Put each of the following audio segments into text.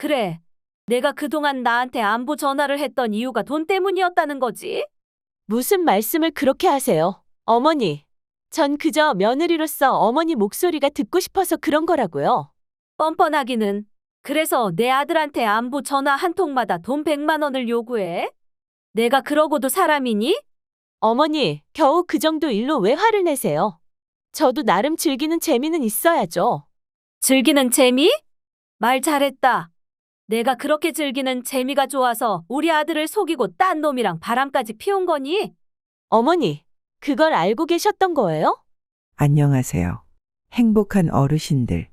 그래. 내가 그동안 나한테 안부 전화를 했던 이유가 돈 때문이었다는 거지? 무슨 말씀을 그렇게 하세요? 어머니, 전 그저 며느리로서 어머니 목소리가 듣고 싶어서 그런 거라고요. 뻔뻔하기는. 그래서 내 아들한테 안부 전화 한 통마다 돈 100만 원을 요구해? 내가 그러고도 사람이니? 어머니, 겨우 그 정도 일로 왜 화를 내세요? 저도 나름 즐기는 재미는 있어야죠. 즐기는 재미? 말 잘했다. 내가 그렇게 즐기는 재미가 좋아서 우리 아들을 속이고 딴 놈이랑 바람까지 피운 거니? 어머니, 그걸 알고 계셨던 거예요? 안녕하세요. 행복한 어르신들.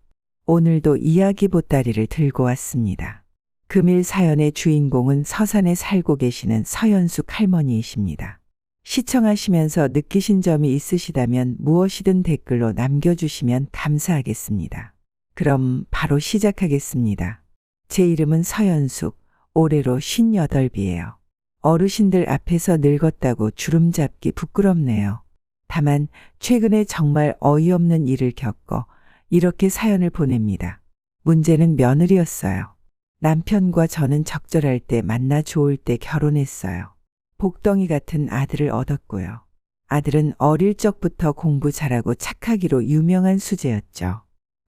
오늘도 이야기 보따리를 들고 왔습니다. 금일 사연의 주인공은 서산에 살고 계시는 서연숙 할머니이십니다. 시청하시면서 느끼신 점이 있으시다면 무엇이든 댓글로 남겨주시면 감사하겠습니다. 그럼 바로 시작하겠습니다. 제 이름은 서연숙, 올해로 58이에요. 어르신들 앞에서 늙었다고 주름 잡기 부끄럽네요. 다만 최근에 정말 어이없는 일을 겪어 이렇게 사연을 보냅니다. 문제는 며느리였어요. 남편과 저는 적절할 때 만나 좋을 때 결혼했어요. 복덩이 같은 아들을 얻었고요. 아들은 어릴 적부터 공부 잘하고 착하기로 유명한 수재였죠.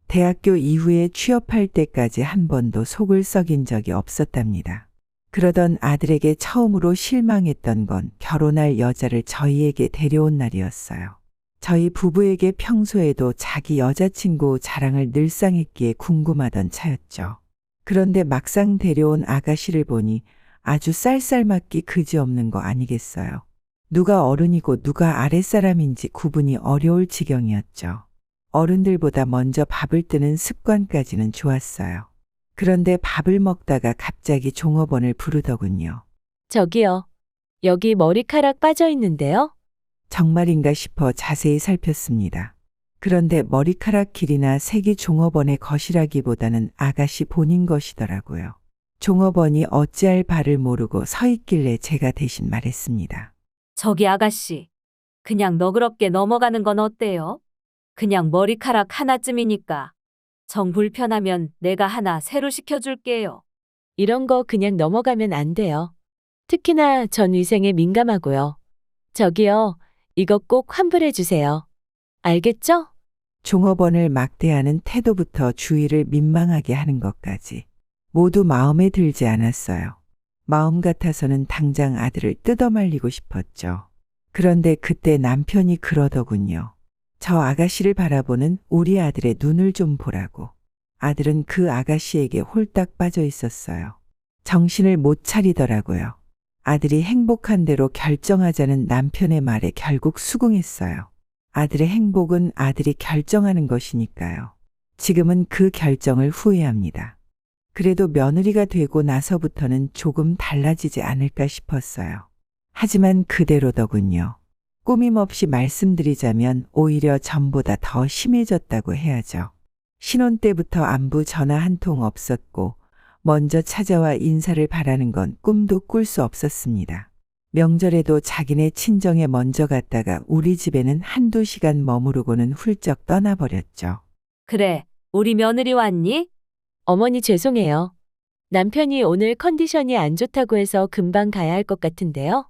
대학교 이후에 취업할 때까지 한 번도 속을 썩인 적이 없었답니다. 그러던 아들에게 처음으로 실망했던 건 결혼할 여자를 저희에게 데려온 날이었어요. 저희 부부에게 평소에도 자기 여자친구 자랑을 늘상 했기에 궁금하던 차였죠. 그런데 막상 데려온 아가씨를 보니 아주 쌀쌀맞기 그지없는 거 아니겠어요. 누가 어른이고 누가 아랫사람인지 구분이 어려울 지경이었죠. 어른들보다 먼저 밥을 뜨는 습관까지는 좋았어요. 그런데 밥을 먹다가 갑자기 종업원을 부르더군요. 저기요. 여기 머리카락 빠져 있는데요? 정말인가 싶어 자세히 살폈습니다. 그런데 머리카락 길이나 색이 종업원의 것이라기보다는 아가씨 본인 것이더라고요. 종업원이 어찌할 바를 모르고 서 있길래 제가 대신 말했습니다. 저기 아가씨. 그냥 너그럽게 넘어가는 건 어때요? 그냥 머리카락 하나쯤이니까. 정 불편하면 내가 하나 새로 시켜줄게요. 이런 거 그냥 넘어가면 안 돼요. 특히나 전 위생에 민감하고요. 저기요. 이거 꼭 환불해 주세요. 알겠죠? 종업원을 막대하는 태도부터 주위를 민망하게 하는 것까지 모두 마음에 들지 않았어요. 마음 같아서는 당장 아들을 뜯어말리고 싶었죠. 그런데 그때 남편이 그러더군요. 저 아가씨를 바라보는 우리 아들의 눈을 좀 보라고. 아들은 그 아가씨에게 홀딱 빠져 있었어요. 정신을 못 차리더라고요. 아들이 행복한 대로 결정하자는 남편의 말에 결국 수긍했어요. 아들의 행복은 아들이 결정하는 것이니까요. 지금은 그 결정을 후회합니다. 그래도 며느리가 되고 나서부터는 조금 달라지지 않을까 싶었어요. 하지만 그대로더군요. 꾸밈없이 말씀드리자면 오히려 전보다 더 심해졌다고 해야죠. 신혼 때부터 안부 전화 한 통 없었고 먼저 찾아와 인사를 바라는 건 꿈도 꿀 수 없었습니다. 명절에도 자기네 친정에 먼저 갔다가 우리 집에는 한두 시간 머무르고는 훌쩍 떠나버렸죠. 그래, 우리 며느리 왔니? 어머니 죄송해요. 남편이 오늘 컨디션이 안 좋다고 해서 금방 가야 할 것 같은데요.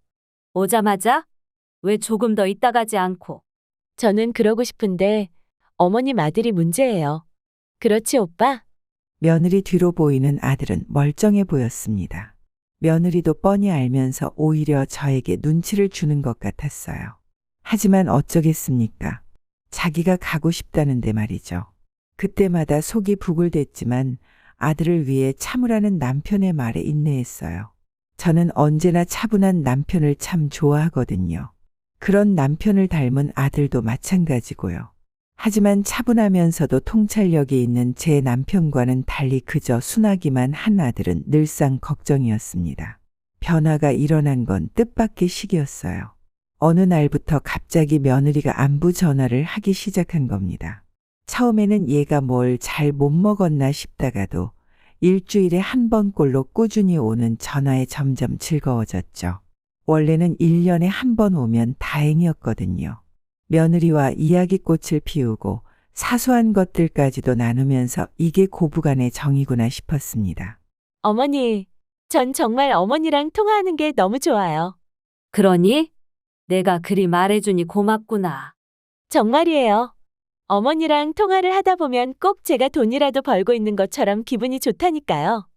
오자마자? 왜 조금 더 있다 가지 않고? 저는 그러고 싶은데 어머님 아들이 문제예요. 그렇지, 오빠? 며느리 뒤로 보이는 아들은 멀쩡해 보였습니다. 며느리도 뻔히 알면서 오히려 저에게 눈치를 주는 것 같았어요. 하지만 어쩌겠습니까? 자기가 가고 싶다는데 말이죠. 그때마다 속이 부글댔지만 아들을 위해 참으라는 남편의 말에 인내했어요. 저는 언제나 차분한 남편을 참 좋아하거든요. 그런 남편을 닮은 아들도 마찬가지고요. 하지만 차분하면서도 통찰력이 있는 제 남편과는 달리 그저 순하기만 한 아들은 늘상 걱정이었습니다. 변화가 일어난 건 뜻밖의 시기였어요. 어느 날부터 갑자기 며느리가 안부 전화를 하기 시작한 겁니다. 처음에는 얘가 뭘 잘 못 먹었나 싶다가도 일주일에 한 번꼴로 꾸준히 오는 전화에 점점 즐거워졌죠. 원래는 1년에 한 번 오면 다행이었거든요. 며느리와 이야기꽃을 피우고 사소한 것들까지도 나누면서 이게 고부간의 정이구나 싶었습니다. 어머니, 전 정말 어머니랑 통화하는 게 너무 좋아요. 그러니? 내가 그리 말해주니 고맙구나. 정말이에요. 어머니랑 통화를 하다 보면 꼭 제가 돈이라도 벌고 있는 것처럼 기분이 좋다니까요.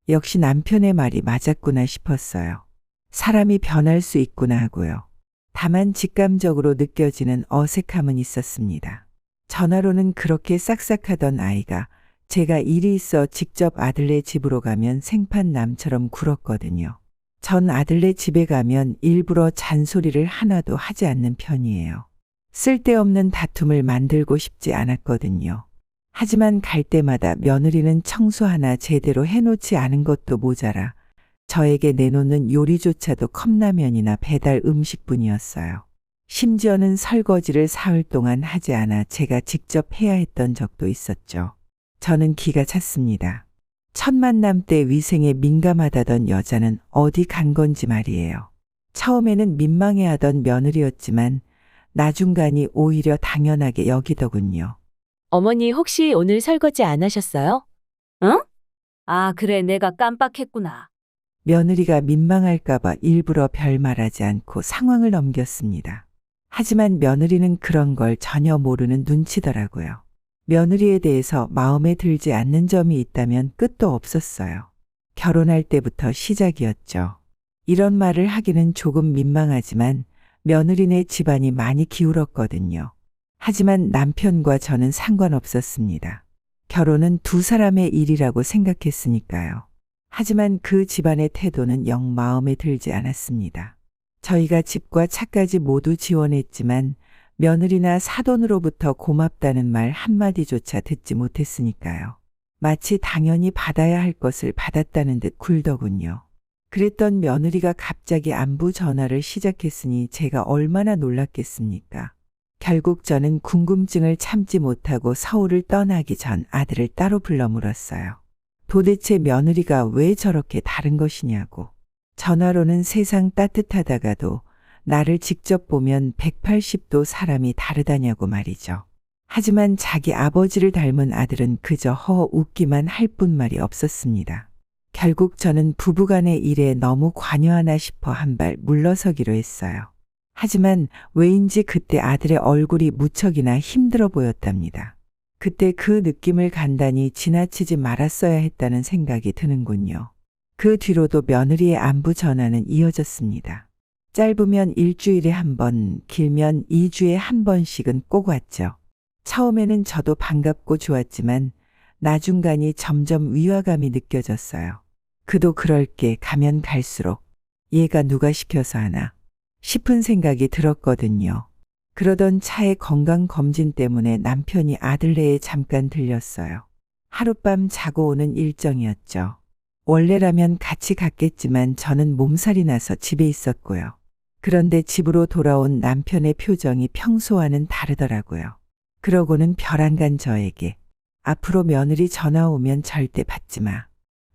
역시 남편의 말이 맞았구나 싶었어요. 사람이 변할 수 있구나 하고요. 다만 직감적으로 느껴지는 어색함은 있었습니다. 전화로는 그렇게 싹싹하던 아이가 제가 일이 있어 직접 아들네 집으로 가면 생판남처럼 굴었거든요. 전 아들네 집에 가면 일부러 잔소리를 하나도 하지 않는 편이에요. 쓸데없는 다툼을 만들고 싶지 않았거든요. 하지만 갈 때마다 며느리는 청소 하나 제대로 해놓지 않은 것도 모자라 저에게 내놓는 요리조차도 컵라면이나 배달 음식뿐이었어요. 심지어는 설거지를 사흘 동안 하지 않아 제가 직접 해야 했던 적도 있었죠. 저는 기가 찼습니다. 첫 만남 때 위생에 민감하다던 여자는 어디 간 건지 말이에요. 처음에는 민망해하던 며느리였지만 나중간이 오히려 당연하게 여기더군요. 어머니 혹시 오늘 설거지 안 하셨어요? 응? 아, 그래, 내가 깜빡했구나. 며느리가 민망할까봐 일부러 별 말하지 않고 상황을 넘겼습니다. 하지만 며느리는 그런 걸 전혀 모르는 눈치더라고요. 며느리에 대해서 마음에 들지 않는 점이 있다면 끝도 없었어요. 결혼할 때부터 시작이었죠. 이런 말을 하기는 조금 민망하지만 며느리네 집안이 많이 기울었거든요. 하지만 남편과 저는 상관없었습니다. 결혼은 두 사람의 일이라고 생각했으니까요. 하지만 그 집안의 태도는 영 마음에 들지 않았습니다. 저희가 집과 차까지 모두 지원했지만 며느리나 사돈으로부터 고맙다는 말 한마디조차 듣지 못했으니까요. 마치 당연히 받아야 할 것을 받았다는 듯 굴더군요. 그랬던 며느리가 갑자기 안부 전화를 시작했으니 제가 얼마나 놀랐겠습니까? 결국 저는 궁금증을 참지 못하고 서울을 떠나기 전 아들을 따로 불러 물었어요. 도대체 며느리가 왜 저렇게 다른 것이냐고. 전화로는 세상 따뜻하다가도 나를 직접 보면 180도 사람이 다르다냐고 말이죠. 하지만 자기 아버지를 닮은 아들은 그저 허허 웃기만 할 뿐 말이 없었습니다. 결국 저는 부부간의 일에 너무 관여하나 싶어 한 발 물러서기로 했어요. 하지만 왜인지 그때 아들의 얼굴이 무척이나 힘들어 보였답니다. 그때 그 느낌을 간단히 지나치지 말았어야 했다는 생각이 드는군요. 그 뒤로도 며느리의 안부 전화는 이어졌습니다. 짧으면 일주일에 한 번, 길면 2주에 한 번씩은 꼭 왔죠. 처음에는 저도 반갑고 좋았지만 나중간이 점점 위화감이 느껴졌어요. 그도 그럴 게 가면 갈수록 얘가 누가 시켜서 하나 싶은 생각이 들었거든요. 그러던 차에 건강검진 때문에 남편이 아들네에 잠깐 들렸어요. 하룻밤 자고 오는 일정이었죠. 원래라면 같이 갔겠지만 저는 몸살이 나서 집에 있었고요. 그런데 집으로 돌아온 남편의 표정이 평소와는 다르더라고요. 그러고는 벼랑간 저에게 앞으로 며느리 전화 오면 절대 받지 마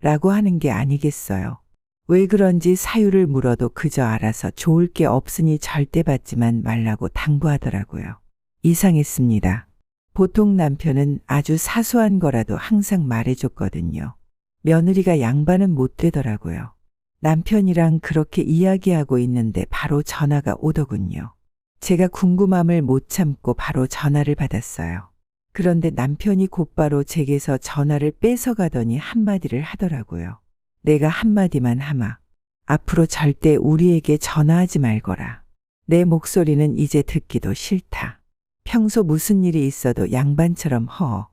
라고 하는 게 아니겠어요. 왜 그런지 사유를 물어도 그저 알아서 좋을 게 없으니 절대 받지만 말라고 당부하더라고요. 이상했습니다. 보통 남편은 아주 사소한 거라도 항상 말해줬거든요. 며느리가 양반은 못 되더라고요. 남편이랑 그렇게 이야기하고 있는데 바로 전화가 오더군요. 제가 궁금함을 못 참고 바로 전화를 받았어요. 그런데 남편이 곧바로 제게서 전화를 뺏어가더니 한마디를 하더라고요. 내가 한마디만 하마. 앞으로 절대 우리에게 전화하지 말거라. 내 목소리는 이제 듣기도 싫다. 평소 무슨 일이 있어도 양반처럼 허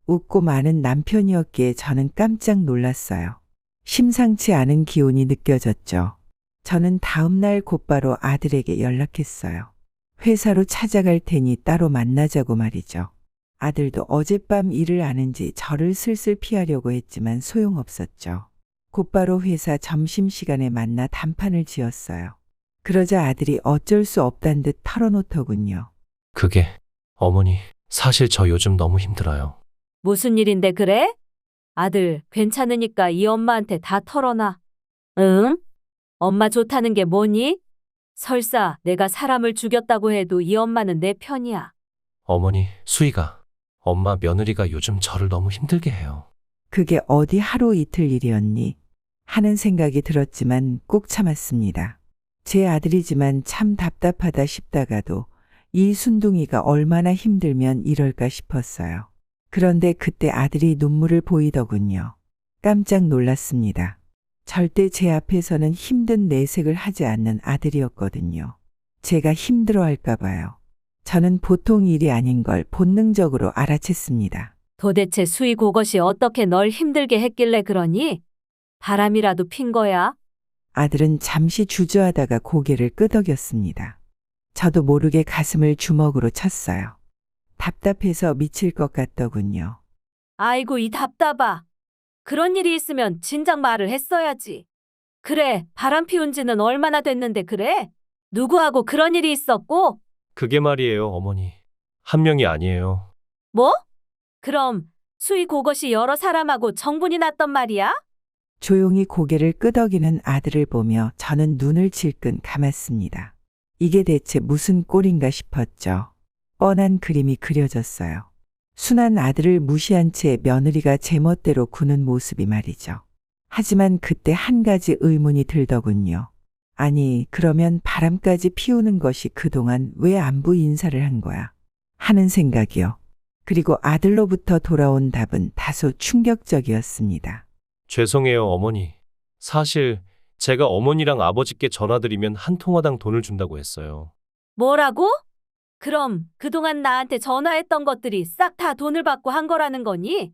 웃고 마는 남편이었기에 저는 깜짝 놀랐어요. 심상치 않은 기운이 느껴졌죠. 저는 다음 날 곧바로 아들에게 연락했어요. 회사로 찾아갈 테니 따로 만나자고 말이죠. 아들도 어젯밤 일을 아는지 저를 슬슬 피하려고 했지만 소용없었죠. 곧바로 회사 점심시간에 만나 단판을 지었어요. 그러자 아들이 어쩔 수 없단 듯 털어놓더군요. 그게, 어머니, 사실 저 요즘 너무 힘들어요. 무슨 일인데 그래? 아들, 괜찮으니까 이 엄마한테 다 털어놔. 응? 엄마 좋다는 게 뭐니? 설사 내가 사람을 죽였다고 해도 이 엄마는 내 편이야. 어머니, 수희가, 엄마 며느리가 요즘 저를 너무 힘들게 해요. 그게 어디 하루 이틀 일이었니? 하는 생각이 들었지만 꾹 참았습니다. 제 아들이지만 참 답답하다 싶다가도 이 순둥이가 얼마나 힘들면 이럴까 싶었어요. 그런데 그때 아들이 눈물을 보이더군요. 깜짝 놀랐습니다. 절대 제 앞에서는 힘든 내색을 하지 않는 아들이었거든요. 제가 힘들어할까 봐요. 저는 보통 일이 아닌 걸 본능적으로 알아챘습니다. 도대체 수희 그것이 어떻게 널 힘들게 했길래 그러니? 바람이라도 핀 거야? 아들은 잠시 주저하다가 고개를 끄덕였습니다. 저도 모르게 가슴을 주먹으로 쳤어요. 답답해서 미칠 것 같더군요. 아이고 이 답답아. 그런 일이 있으면 진작 말을 했어야지. 그래, 바람 피운 지는 얼마나 됐는데 그래? 누구하고 그런 일이 있었고? 그게 말이에요, 어머니. 한 명이 아니에요. 뭐? 그럼 수희 그것이 여러 사람하고 정분이 났단 말이야? 조용히 고개를 끄덕이는 아들을 보며 저는 눈을 질끈 감았습니다. 이게 대체 무슨 꼴인가 싶었죠. 뻔한 그림이 그려졌어요. 순한 아들을 무시한 채 며느리가 제멋대로 구는 모습이 말이죠. 하지만 그때 한 가지 의문이 들더군요. 아니, 그러면 바람까지 피우는 것이 그동안 왜 안부 인사를 한 거야? 하는 생각이요. 그리고 아들로부터 돌아온 답은 다소 충격적이었습니다. 죄송해요, 어머니. 사실 제가 어머니랑 아버지께 전화드리면 한 통화당 돈을 준다고 했어요. 뭐라고? 그럼 그동안 나한테 전화했던 것들이 싹 다 돈을 받고 한 거라는 거니?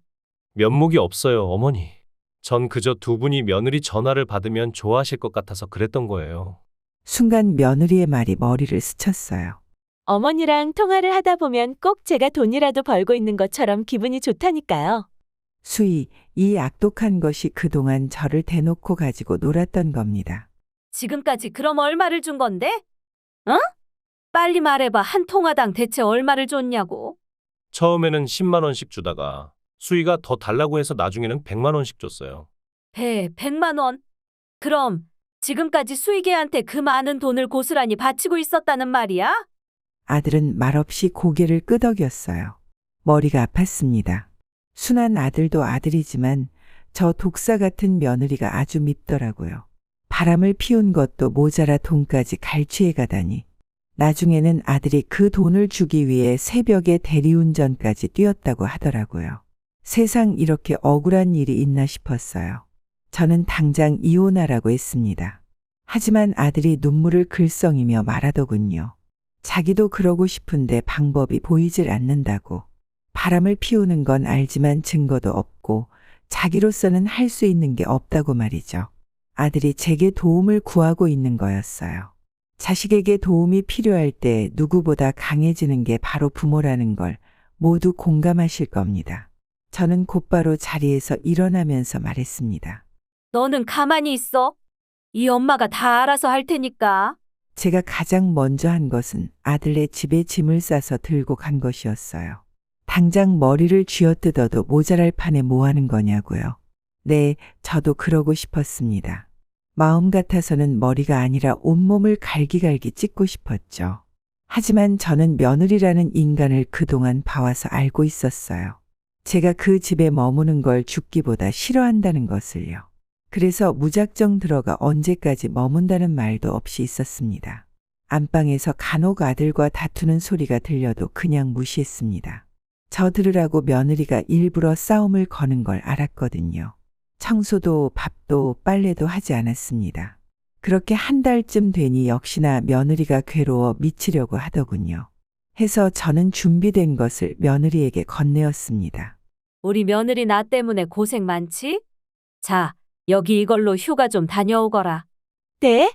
면목이 없어요, 어머니. 전 그저 두 분이 며느리 전화를 받으면 좋아하실 것 같아서 그랬던 거예요. 순간 며느리의 말이 머리를 스쳤어요. 어머니랑 통화를 하다 보면 꼭 제가 돈이라도 벌고 있는 것처럼 기분이 좋다니까요. 수희, 이 악독한 것이 그동안 저를 대놓고 가지고 놀았던 겁니다. 지금까지 그럼 얼마를 준 건데? 어? 빨리 말해봐. 한 통화당 대체 얼마를 줬냐고. 처음에는 10만 원씩 주다가 수희가 더 달라고 해서 나중에는 100만 원씩 줬어요. 100만 원? 그럼 지금까지 수익애한테 그 많은 돈을 고스란히 바치고 있었다는 말이야? 아들은 말없이 고개를 끄덕였어요. 머리가 아팠습니다. 순한 아들도 아들이지만 저 독사 같은 며느리가 아주 밉더라고요. 바람을 피운 것도 모자라 돈까지 갈취해 가다니. 나중에는 아들이 그 돈을 주기 위해 새벽에 대리운전까지 뛰었다고 하더라고요. 세상 이렇게 억울한 일이 있나 싶었어요. 저는 당장 이혼하라고 했습니다. 하지만 아들이 눈물을 글썽이며 말하더군요. 자기도 그러고 싶은데 방법이 보이질 않는다고. 바람을 피우는 건 알지만 증거도 없고 자기로서는 할 수 있는 게 없다고 말이죠. 아들이 제게 도움을 구하고 있는 거였어요. 자식에게 도움이 필요할 때 누구보다 강해지는 게 바로 부모라는 걸 모두 공감하실 겁니다. 저는 곧바로 자리에서 일어나면서 말했습니다. 너는 가만히 있어. 이 엄마가 다 알아서 할 테니까. 제가 가장 먼저 한 것은 아들네 집에 짐을 싸서 들고 간 것이었어요. 당장 머리를 쥐어뜯어도 모자랄 판에 뭐 하는 거냐고요. 네, 저도 그러고 싶었습니다. 마음 같아서는 머리가 아니라 온몸을 갈기갈기 찢고 싶었죠. 하지만 저는 며느리라는 인간을 그동안 봐와서 알고 있었어요. 제가 그 집에 머무는 걸 죽기보다 싫어한다는 것을요. 그래서 무작정 들어가 언제까지 머문다는 말도 없이 있었습니다. 안방에서 간혹 아들과 다투는 소리가 들려도 그냥 무시했습니다. 저 들으라고 며느리가 일부러 싸움을 거는 걸 알았거든요. 청소도 밥도 빨래도 하지 않았습니다. 그렇게 한 달쯤 되니 역시나 며느리가 괴로워 미치려고 하더군요. 해서 저는 준비된 것을 며느리에게 건네었습니다. 우리 며느리 나 때문에 고생 많지? 자, 여기 이걸로 휴가 좀 다녀오거라. 네?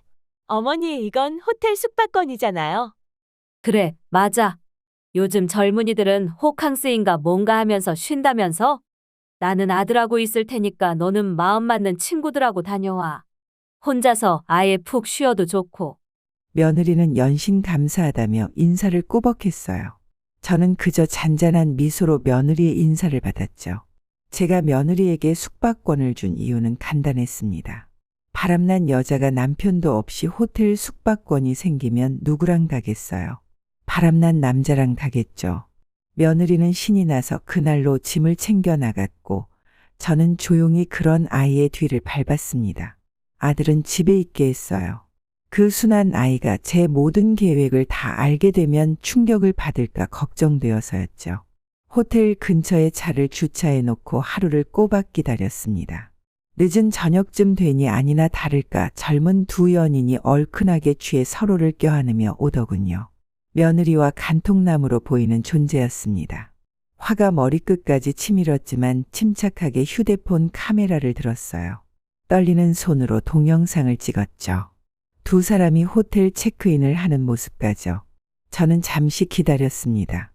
어머니, 이건 호텔 숙박권이잖아요. 그래, 맞아. 요즘 젊은이들은 호캉스인가 뭔가 하면서 쉰다면서? 나는 아들하고 있을 테니까 너는 마음 맞는 친구들하고 다녀와. 혼자서 아예 푹 쉬어도 좋고. 며느리는 연신 감사하다며 인사를 꾸벅했어요. 저는 그저 잔잔한 미소로 며느리의 인사를 받았죠. 제가 며느리에게 숙박권을 준 이유는 간단했습니다. 바람난 여자가 남편도 없이 호텔 숙박권이 생기면 누구랑 가겠어요? 바람난 남자랑 가겠죠. 며느리는 신이 나서 그날로 짐을 챙겨 나갔고 저는 조용히 그런 아이의 뒤를 밟았습니다. 아들은 집에 있게 했어요. 그 순한 아이가 제 모든 계획을 다 알게 되면 충격을 받을까 걱정되어서였죠. 호텔 근처에 차를 주차해 놓고 하루를 꼬박 기다렸습니다. 늦은 저녁쯤 되니 아니나 다를까 젊은 두 연인이 얼큰하게 취해 서로를 껴안으며 오더군요. 며느리와 간통나무로 보이는 존재였습니다. 화가 머리끝까지 치밀었지만 침착하게 휴대폰 카메라를 들었어요. 떨리는 손으로 동영상을 찍었죠. 두 사람이 호텔 체크인을 하는 모습까죠. 저는 잠시 기다렸습니다.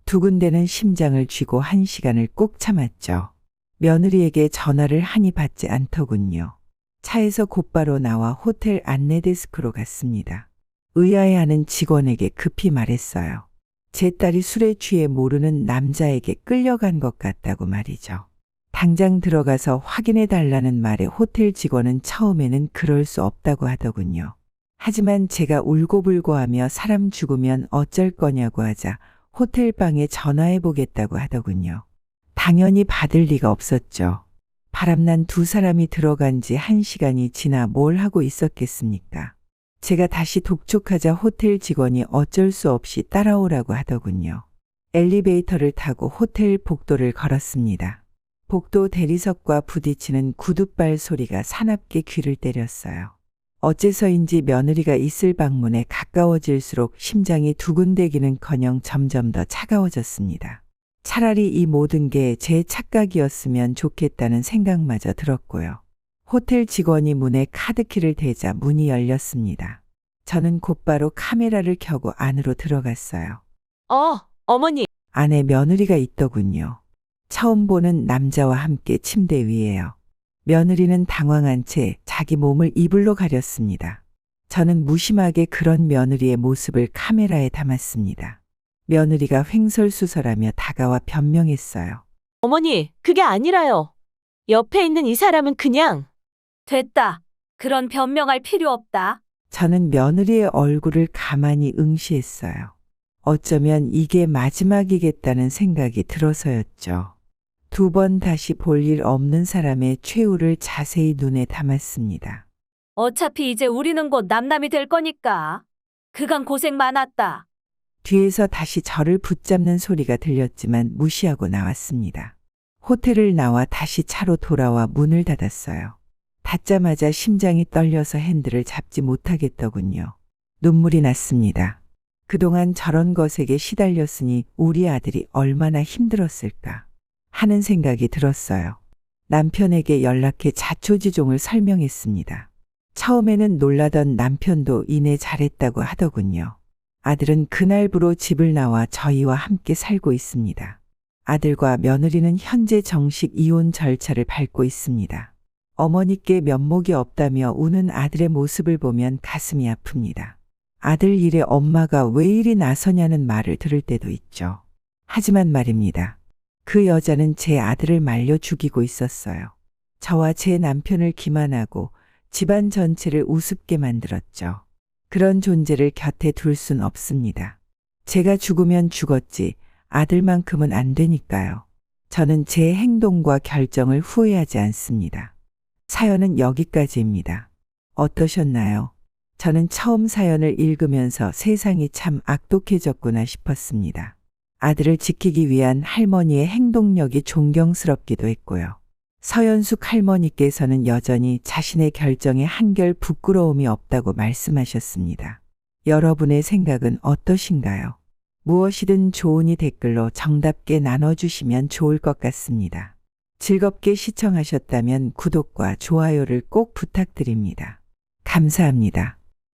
두근대는 심장을 쥐고 1시간을 꼭 참았죠. 며느리에게 전화를 하니 받지 않더군요. 차에서 곧바로 나와 호텔 안내 데스크로 갔습니다. 의아해하는 직원에게 급히 말했어요. 제 딸이 술에 취해 모르는 남자에게 끌려간 것 같다고 말이죠. 당장 들어가서 확인해 달라는 말에 호텔 직원은 처음에는 그럴 수 없다고 하더군요. 하지만 제가 울고불고하며 사람 죽으면 어쩔 거냐고 하자 호텔 방에 전화해 보겠다고 하더군요. 당연히 받을 리가 없었죠. 바람난 두 사람이 들어간 지 1시간이 지나 뭘 하고 있었겠습니까? 제가 다시 독촉하자 호텔 직원이 어쩔 수 없이 따라오라고 하더군요. 엘리베이터를 타고 호텔 복도를 걸었습니다. 복도 대리석과 부딪히는 구둣발 소리가 사납게 귀를 때렸어요. 어째서인지 며느리가 있을 방문에 가까워질수록 심장이 두근대기는커녕 점점 더 차가워졌습니다. 차라리 이 모든 게 제 착각이었으면 좋겠다는 생각마저 들었고요. 호텔 직원이 문에 카드키를 대자 문이 열렸습니다. 저는 곧바로 카메라를 켜고 안으로 들어갔어요. 어머니. 안에 며느리가 있더군요. 처음 보는 남자와 함께 침대 위에요. 며느리는 당황한 채 자기 몸을 이불로 가렸습니다. 저는 무심하게 그런 며느리의 모습을 카메라에 담았습니다. 며느리가 횡설수설하며 다가와 변명했어요. 어머니, 그게 아니라요. 옆에 있는 이 사람은 그냥. 됐다. 그런 변명할 필요 없다. 저는 며느리의 얼굴을 가만히 응시했어요. 어쩌면 이게 마지막이겠다는 생각이 들어서였죠. 2번 다시 볼 일 없는 사람의 최후를 자세히 눈에 담았습니다. 어차피 이제 우리는 곧 남남이 될 거니까. 그간 고생 많았다. 뒤에서 다시 저를 붙잡는 소리가 들렸지만 무시하고 나왔습니다. 호텔을 나와 다시 차로 돌아와 문을 닫았어요. 닫자마자 심장이 떨려서 핸들을 잡지 못하겠더군요. 눈물이 났습니다. 그동안 저런 것에게 시달렸으니 우리 아들이 얼마나 힘들었을까 하는 생각이 들었어요. 남편에게 연락해 자초지종을 설명했습니다. 처음에는 놀라던 남편도 이내 잘했다고 하더군요. 아들은 그날부로 집을 나와 저희와 함께 살고 있습니다. 아들과 며느리는 현재 정식 이혼 절차를 밟고 있습니다. 어머니께 면목이 없다며 우는 아들의 모습을 보면 가슴이 아픕니다. 아들 일에 엄마가 왜 이리 나서냐는 말을 들을 때도 있죠. 하지만 말입니다. 그 여자는 제 아들을 말려 죽이고 있었어요. 저와 제 남편을 기만하고 집안 전체를 우습게 만들었죠. 그런 존재를 곁에 둘 순 없습니다. 제가 죽으면 죽었지 아들만큼은 안 되니까요. 저는 제 행동과 결정을 후회하지 않습니다. 사연은 여기까지입니다. 어떠셨나요? 저는 처음 사연을 읽으면서 세상이 참 악독해졌구나 싶었습니다. 아들을 지키기 위한 할머니의 행동력이 존경스럽기도 했고요. 서연숙 할머니께서는 여전히 자신의 결정에 한결 부끄러움이 없다고 말씀하셨습니다. 여러분의 생각은 어떠신가요? 무엇이든 좋으니 댓글로 정답게 나눠주시면 좋을 것 같습니다. 즐겁게 시청하셨다면 구독과 좋아요를 꼭 부탁드립니다. 감사합니다.